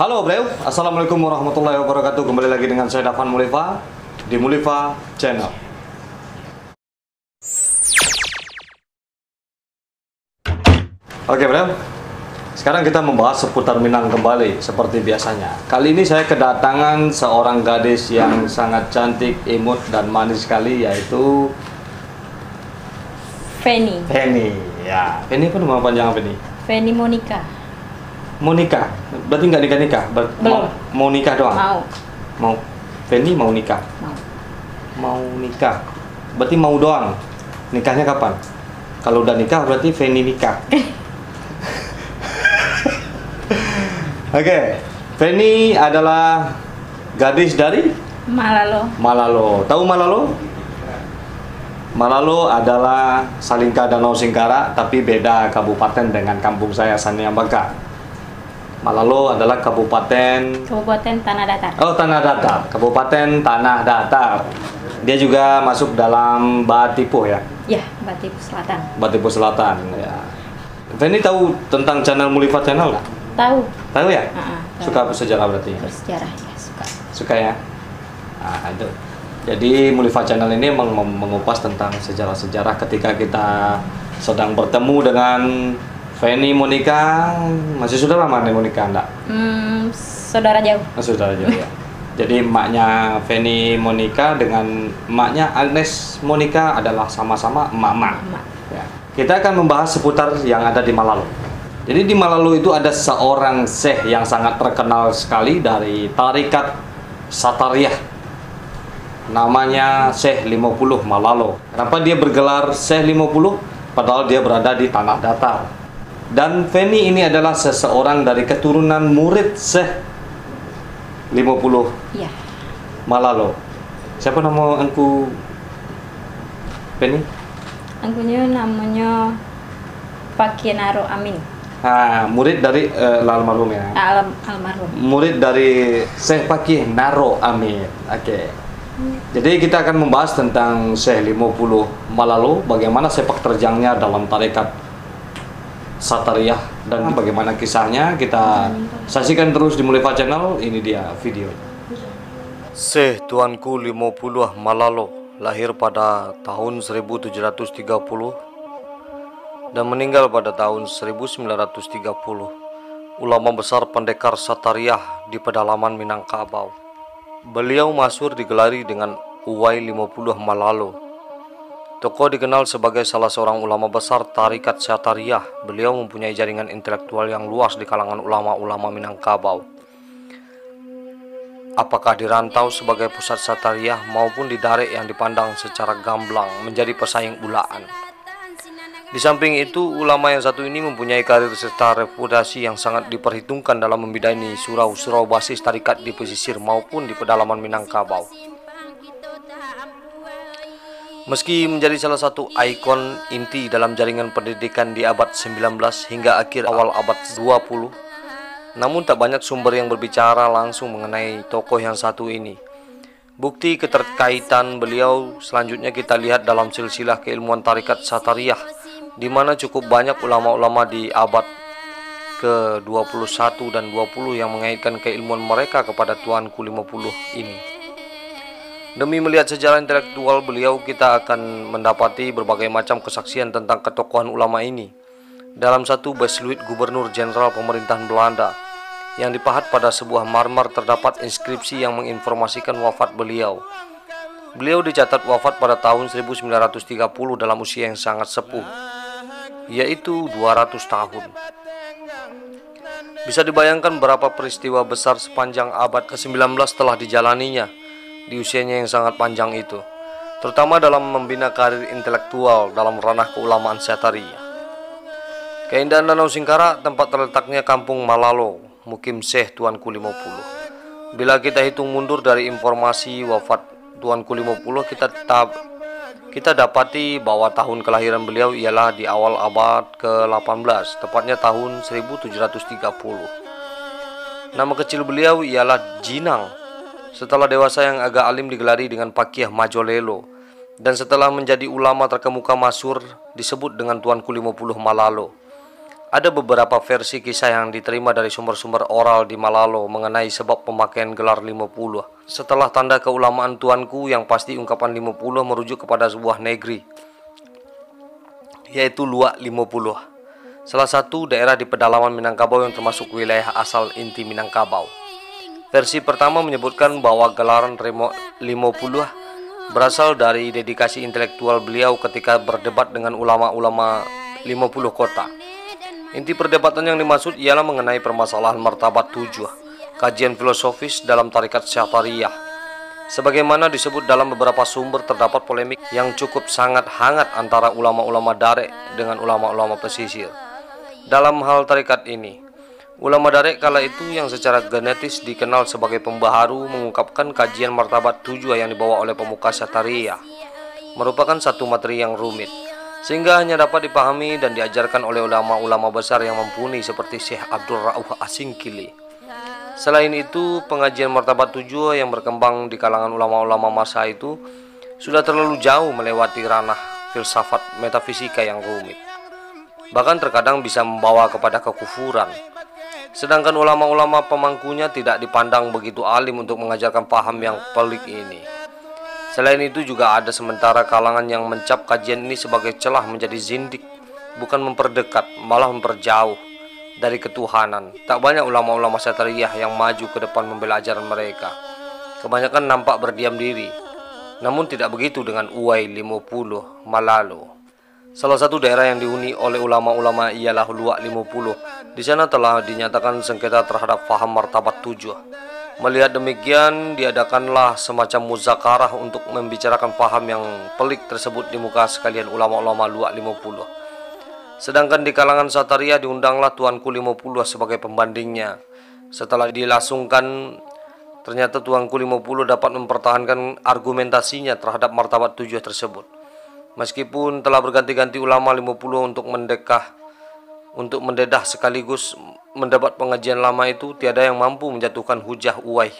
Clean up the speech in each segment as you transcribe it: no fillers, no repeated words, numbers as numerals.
Halo bro, Assalamualaikum warahmatullahi wabarakatuh. Kembali lagi dengan saya Dafan Mulifa di Mulifa Channel. Oke bro, sekarang kita membahas seputar Minang kembali seperti biasanya. Kali ini saya kedatangan seorang gadis yang sangat cantik, imut, dan manis sekali, yaitu Feni. Feni. Ya, Feni apa nama panjang Feni? Feni Monica. Mau nikah? Berarti nggak nikah-nikah? Belum. Mau nikah doang? Mau. Feni mau nikah? Mau. Mau nikah? Berarti mau doang? Nikahnya kapan? Kalau udah nikah berarti Feni nikah. Oke, Feni adalah gadis dari Malalo. Malalo. Tahu Malalo? Malalo adalah Salingka Danau Singkara, tapi beda kabupaten dengan kampung saya Saniambaka. Malalo adalah kabupaten Tanah Datar. Oh, Tanah Datar, Kabupaten Tanah Datar. Dia juga masuk dalam Batipo ya. Ya, Batipu Selatan. Batipo Selatan ya. Feni tahu tentang channel Mulifa Channel nggak? Tahu. Tahu ya? Tahu. Suka bersejarah berarti ya? Bersejarah ya, suka. Suka ya? Nah, itu. Jadi Mulifa Channel ini mengupas tentang sejarah-sejarah ketika kita sedang bertemu dengan Feni Monica. Masih saudara mana Monica enggak? Saudara jauh. Saudara jauh ya. Jadi emaknya Feni Monica dengan emaknya Agnes Monica adalah sama-sama emak-emak. Ya. Kita akan membahas seputar yang ada di Malalo. Jadi di Malalo itu ada seorang syekh yang sangat terkenal sekali dari Tarikat Satariyah. Namanya Syekh 50 Malalo. Kenapa dia bergelar Syekh 50? Padahal dia berada di Tanah Datar. Dan Feni ini adalah seseorang dari keturunan murid Syekh 50 Iya. Malalo. Siapa nama engku Feni? Angkunya namanya Pak Kienaro Amin. Murid dari almarhum ya. Almarhum. Murid dari Syekh Pakih Naro Amin. Oke. Jadi kita akan membahas tentang Syekh 50 Malalo, bagaimana sepak terjangnya dalam tarekat Satariyah dan bagaimana kisahnya. Kita saksikan terus di Mulifa Channel. Ini dia video. Syekh Tuanku 50 Malalo lahir pada tahun 1730 dan meninggal pada tahun 1930. Ulama besar pendekar Satariyah di pedalaman Minangkabau. Beliau masyhur digelari dengan Uwai 50 Malalo. Tokoh dikenal sebagai salah seorang ulama besar Tarikat Satariyah. Beliau mempunyai jaringan intelektual yang luas di kalangan ulama-ulama Minangkabau. Apakah di rantau sebagai pusat Satariyah maupun di Darek yang dipandang secara gamblang menjadi pesaing ulaan. Di samping itu, ulama yang satu ini mempunyai karir serta reputasi yang sangat diperhitungkan dalam membidani surau-surau basis tarikat di pesisir maupun di pedalaman Minangkabau. Meski menjadi salah satu ikon inti dalam jaringan pendidikan di abad 19 hingga akhir awal abad 20, namun tak banyak sumber yang berbicara langsung mengenai tokoh yang satu ini. Bukti keterkaitan beliau selanjutnya kita lihat dalam silsilah keilmuan tarikat Satariyah, di mana cukup banyak ulama-ulama di abad ke-21 dan 20 yang mengaitkan keilmuan mereka kepada Tuanku 50 ini. Demi melihat sejarah intelektual beliau, kita akan mendapati berbagai macam kesaksian tentang ketokohan ulama ini. Dalam satu besluit Gubernur Jenderal Pemerintahan Belanda yang dipahat pada sebuah marmer terdapat inskripsi yang menginformasikan wafat beliau. Beliau dicatat wafat pada tahun 1930 dalam usia yang sangat sepuh, yaitu 200 tahun. Bisa dibayangkan berapa peristiwa besar sepanjang abad ke-19 telah dijalaninya di usianya yang sangat panjang itu, terutama dalam membina karir intelektual dalam ranah keulamaan Satariyah. Keindahan Danau Singkara, tempat terletaknya kampung Malalo, mukim Syekh Tuanku 50. Bila kita hitung mundur dari informasi wafat Tuanku 50, kita dapati bahwa tahun kelahiran beliau ialah di awal abad ke-18, tepatnya tahun 1730. Nama kecil beliau ialah Jinang. Setelah dewasa yang agak alim digelari dengan Pakiah Majolelo, dan setelah menjadi ulama terkemuka masyhur disebut dengan Tuanku 50 Malalo. Ada beberapa versi kisah yang diterima dari sumber-sumber oral di Malalo mengenai sebab pemakaian gelar 50. Setelah tanda keulamaan tuanku, yang pasti ungkapan 50 merujuk kepada sebuah negeri, yaitu Luak 50, salah satu daerah di pedalaman Minangkabau yang termasuk wilayah asal inti Minangkabau. Versi pertama menyebutkan bahwa gelaran 50 berasal dari dedikasi intelektual beliau ketika berdebat dengan ulama-ulama 50 kota. Inti perdebatan yang dimaksud ialah mengenai permasalahan martabat 7, kajian filosofis dalam tarekat Syatariyah. Sebagaimana disebut dalam beberapa sumber, terdapat polemik yang cukup sangat hangat antara ulama-ulama Darek dengan ulama-ulama pesisir. Dalam hal tarekat ini, ulama Darek kala itu yang secara genetis dikenal sebagai pembaharu mengungkapkan kajian martabat 7 yang dibawa oleh pemuka Syatariyah merupakan satu materi yang rumit, sehingga hanya dapat dipahami dan diajarkan oleh ulama-ulama besar yang mumpuni seperti Syekh Abdul Ra'uf Asingkili. Selain itu, pengajian martabat 7 yang berkembang di kalangan ulama-ulama masa itu sudah terlalu jauh melewati ranah filsafat metafisika yang rumit, bahkan terkadang bisa membawa kepada kekufuran. Sedangkan ulama-ulama pemangkunya tidak dipandang begitu alim untuk mengajarkan paham yang pelik ini. Selain itu juga ada sementara kalangan yang mencap kajian ini sebagai celah menjadi zindik, bukan memperdekat, malah memperjauh dari ketuhanan. Tak banyak ulama-ulama Syatariyah yang maju ke depan membela ajaran mereka. Kebanyakan nampak berdiam diri. Namun tidak begitu dengan Uwai 50 Malalo. Salah satu daerah yang dihuni oleh ulama-ulama ialah Luak 50. Di sana telah dinyatakan sengketa terhadap paham martabat 7. Melihat demikian, diadakanlah semacam muzakarah untuk membicarakan paham yang pelik tersebut di muka sekalian ulama-ulama Luak 50. Sedangkan di kalangan Syatariyah diundanglah Tuanku 50 sebagai pembandingnya. Setelah dilangsungkan, ternyata Tuanku 50 dapat mempertahankan argumentasinya terhadap martabat 7 tersebut. Meskipun telah berganti-ganti ulama 50 untuk mendedah sekaligus mendapat pengajian lama itu, tiada yang mampu menjatuhkan hujah Uwai.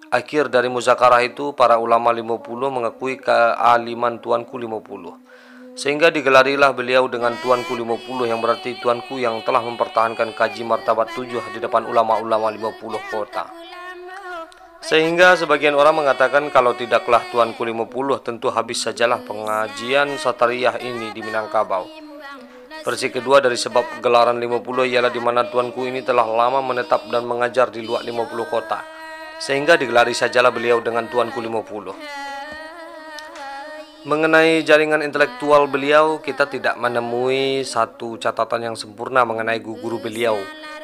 Akhir dari muzakarah itu, para ulama 50 mengakui kealiman Tuanku 50. Sehingga digelarilah beliau dengan Tuanku 50, yang berarti Tuanku yang telah mempertahankan kaji martabat 7 di depan ulama-ulama 50 kota. Sehingga sebagian orang mengatakan kalau tidaklah Tuanku 50, tentu habis sajalah pengajian Syatariyah ini di Minangkabau. Versi kedua dari sebab gelaran 50 ialah di mana Tuanku ini telah lama menetap dan mengajar di Luak 50 kota, sehingga digelari sajalah beliau dengan Tuanku 50. Mengenai jaringan intelektual beliau, kita tidak menemui satu catatan yang sempurna mengenai guru beliau,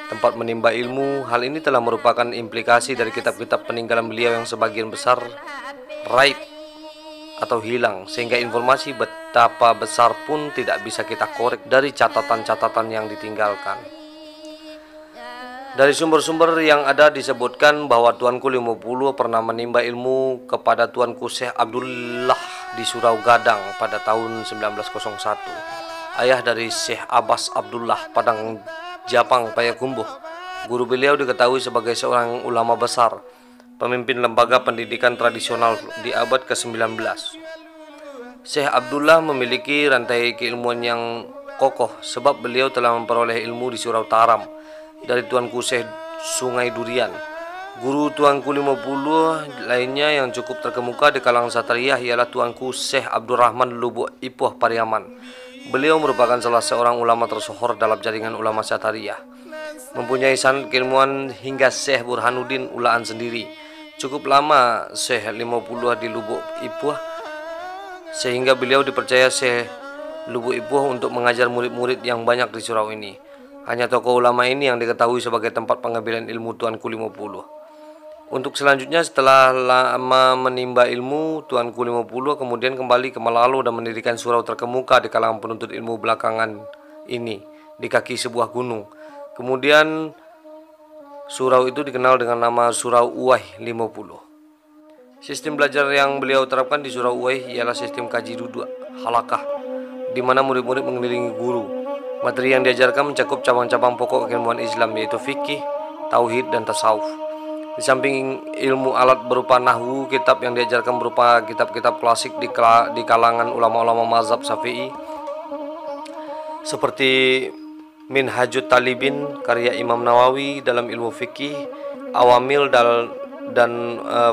tempat menimba ilmu. Hal ini telah merupakan implikasi dari kitab-kitab peninggalan beliau yang sebagian besar raib atau hilang, sehingga informasi betapa besar pun tidak bisa kita korek dari catatan-catatan yang ditinggalkan. Dari sumber-sumber yang ada disebutkan bahwa Tuanku 50 pernah menimba ilmu kepada Tuanku Syekh Abdullah di Surau Gadang pada tahun 1901. Ayah dari Syekh Abbas Abdullah Padang Japang Payakumbuh. Guru beliau diketahui sebagai seorang ulama besar, pemimpin lembaga pendidikan tradisional di abad ke-19. Syekh Abdullah memiliki rantai keilmuan yang kokoh sebab beliau telah memperoleh ilmu di Surau Taram dari Tuanku Syekh Sungai Durian. Guru Tuanku 50 lainnya yang cukup terkemuka di kalangan Syatariyah ialah Tuanku Syekh Abdurrahman Lubuk Ipoh Pariaman. Beliau merupakan salah seorang ulama tersohor dalam jaringan ulama Syatariyah, mempunyai sanad keilmuan hingga Syekh Burhanuddin ulaan sendiri. Cukup lama Syekh 50 di Lubuk Ipoh, sehingga beliau dipercaya Syekh Lubuk Ipoh untuk mengajar murid-murid yang banyak di surau ini. Hanya tokoh ulama ini yang diketahui sebagai tempat pengambilan ilmu Tuanku 50. Untuk selanjutnya, setelah lama menimba ilmu, Tuanku 50 kemudian kembali ke Malalo dan mendirikan surau terkemuka di kalangan penuntut ilmu belakangan ini di kaki sebuah gunung. Kemudian surau itu dikenal dengan nama Surau Uwai 50. Sistem belajar yang beliau terapkan di Surau Uwai ialah sistem kaji duduk halakah, di mana murid-murid mengelilingi guru. Materi yang diajarkan mencakup cabang-cabang pokok keilmuan Islam, yaitu fikih, tauhid, dan tasawuf. Di samping ilmu alat berupa nahwu, kitab yang diajarkan berupa kitab-kitab klasik di kalangan ulama-ulama mazhab Syafi'i seperti Minhajut Talibin karya Imam Nawawi dalam ilmu fikih, Awamil dan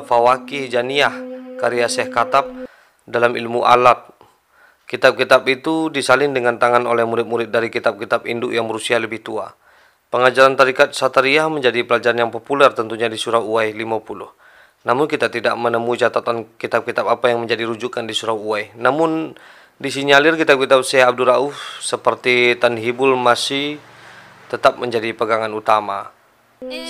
Fawaqih Janiyah karya Syekh Katab dalam ilmu alat. Kitab-kitab itu disalin dengan tangan oleh murid-murid dari kitab-kitab induk yang berusia lebih tua. Pengajaran tarikat Satariyah menjadi pelajaran yang populer tentunya di surah Uwais 50. Namun kita tidak menemui catatan kitab-kitab apa yang menjadi rujukan di surah Uwais. Namun disinyalir kitab-kitab Syekh Abdul Rauf seperti Tanhibul Masih tetap menjadi pegangan utama.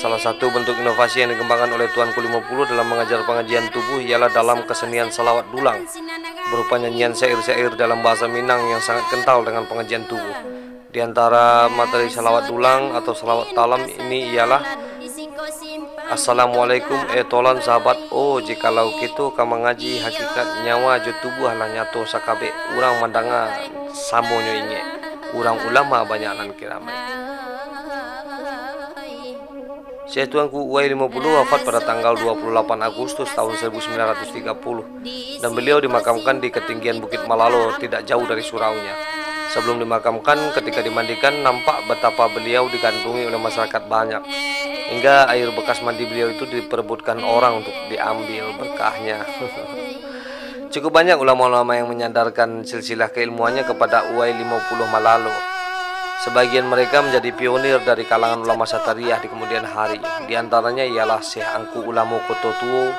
Salah satu bentuk inovasi yang dikembangkan oleh Tuanku 50 dalam mengajar pengajian tubuh ialah dalam kesenian salawat dulang, berupa nyanyian syair-syair dalam bahasa Minang yang sangat kental dengan pengajian tubuh. Di antara materi salawat dulang atau salawat talam ini ialah Assalamualaikum tolan sahabat, oh jikalau gitu kama ngaji hakikat nyawa jo tubuh lah nyato sakabe urang mandanga samonyo inge urang ulama banyak nan kiramai. Syekh Tuanku Uwais 50 wafat pada tanggal 28 Agustus tahun 1930 dan beliau dimakamkan di ketinggian Bukit Malalo tidak jauh dari suraunya. Sebelum dimakamkan, ketika dimandikan nampak betapa beliau digantungi oleh masyarakat banyak, hingga air bekas mandi beliau itu diperebutkan orang untuk diambil berkahnya. Cukup banyak ulama-ulama yang menyandarkan silsilah keilmuannya kepada Uwais 50 Malalo. Sebagian mereka menjadi pionir dari kalangan ulama Satariyah di kemudian hari. Di antaranya ialah Syekh Angku Ulamo Kototuo,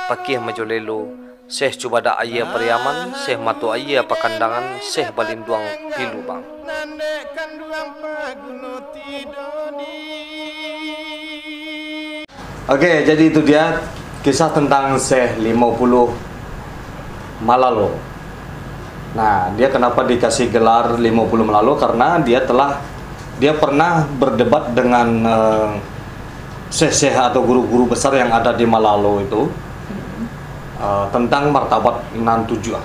Pakih Majolelo, Syekh Cubada Ayah Periaman, Syekh Mato Ayah Pakandangan, Syekh Balinduang Pilubang. Oke, jadi itu dia kisah tentang Syekh 50 Malalo. Nah, dia kenapa dikasih gelar 50 Malalo? Karena dia pernah berdebat dengan syekh-syekh atau guru-guru besar yang ada di Malalo itu tentang martabat nan tujuh.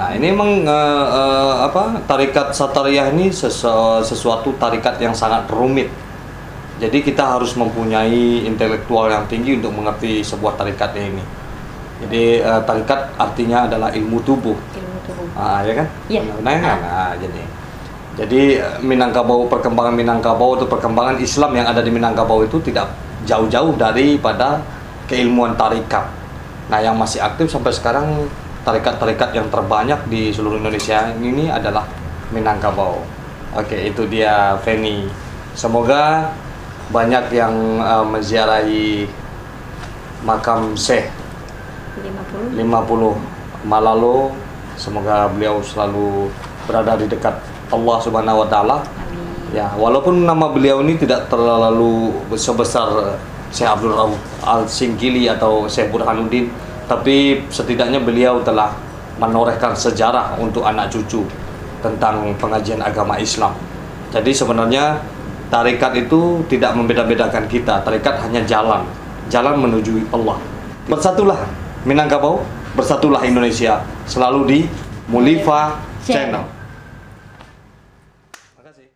Nah, ini memang tarikat Satariyah ini sesuatu tarikat yang sangat rumit. Jadi kita harus mempunyai intelektual yang tinggi untuk mengerti sebuah tarikat ini. Jadi tarikat artinya adalah ilmu tubuh. Ya kan? Iya. Nah, jadi Minangkabau, perkembangan Minangkabau atau perkembangan Islam yang ada di Minangkabau itu tidak jauh-jauh daripada keilmuan tarikat. Nah, yang masih aktif sampai sekarang tarikat-tarikat yang terbanyak di seluruh Indonesia ini adalah Minangkabau. Oke, itu dia Feni. Semoga banyak yang menziarahi makam Syekh 50 Malalo. Semoga beliau selalu berada di dekat Allah Subhanahu wa Ta'ala. Ya, walaupun nama beliau ini tidak terlalu sebesar Syekh Abdul Rauf Al-Singkili atau Syekh Burhanuddin, tapi setidaknya beliau telah menorehkan sejarah untuk anak cucu tentang pengajian agama Islam. Jadi sebenarnya tarikat itu tidak membeda-bedakan kita. Tarikat hanya jalan menuju Allah. Bersatulah Minangkabau, bersatulah Indonesia, selalu di Mulifa Channel. Terima kasih.